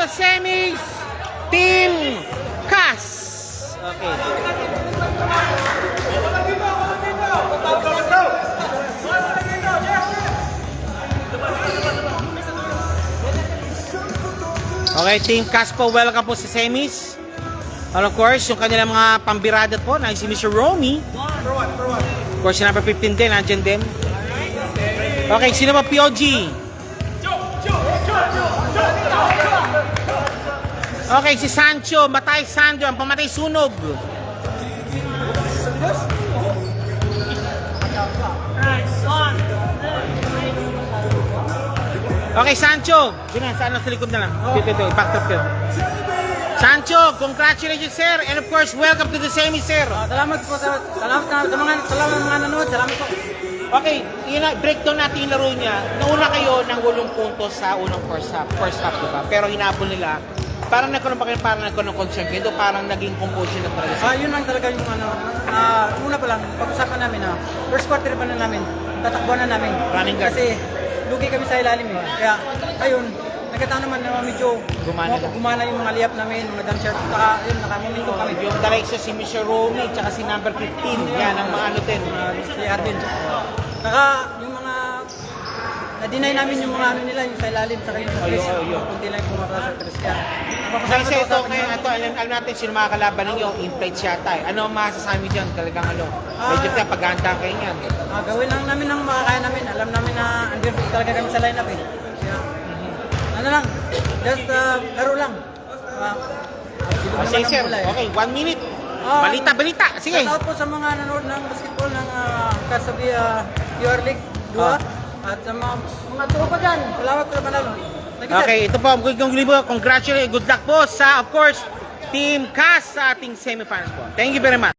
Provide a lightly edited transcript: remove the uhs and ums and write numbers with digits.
sa semis, Team Cas. Okay. Okay, Team Cas po, welcome po sa semis. And of course, yung kanilang mga pambirada po, na si Mr. Romy. Of course, yung number 15 din, nandiyan din. Okay, sino ba POG? Okay, si Sancho, Matay Sandro, ang pamatay sunog. Okay, Sancho. Sino, saan sa likod na lang? Dito, backtrack yun. Sancho, congratulations, sir. And of course, welcome to the semi, sir. Salamat po sa mga nanonood. Salamat po. Okay, yun na, breakdown natin yung laro niya. Nauna kayo ng 8 puntos sa unang first half, diba? Pero hinabol nila. Parang nagkaroon pa kayo, parang nagkaroon ng concern kayo. Parang naging composure na talaga. Yun lang talaga yung una pa lang, pag-usapan namin first quarter pa na namin, tatakbuhan na namin. Running guard. Kasi lugi kami sa ilalim eh. Kaya, ayun, nagkataon naman na medyo gumana yung mga liyap namin, mga dance shirt, saka yun, nakamomentum kami. Yung direction si Mr. Romy, tsaka si number 15. Yan, ang mga ano din. Si Arvin. Saka yung mga na-deny namin yung mga ano nila, yung sa ilalim, saka yung sa tres. Kunti lang yung pumapala sa tres. Kaya, Kasi ito, ngayon, alam natin sino mga kalaban ninyo, in-flight yata eh. Ano ang masasabi dyan? Talagang ano, medyo kaya paghahandaan kayo niyan. Gawin lang namin ang makakaya namin. Alam namin na under talaga kami sa lineup eh. Kaya, ano lang, just laro lang. Sige sir, okay, 1 minute. Balita, sige. Shout out po sa mga nanonood ng basketball ng Kasabi UR League 2 at sa mga tropa dyan. Salamat po sa panalo. Okay, ito po, congratulations, good luck po sa, of course, Team Cas sa ating semifinals po. Thank you very much.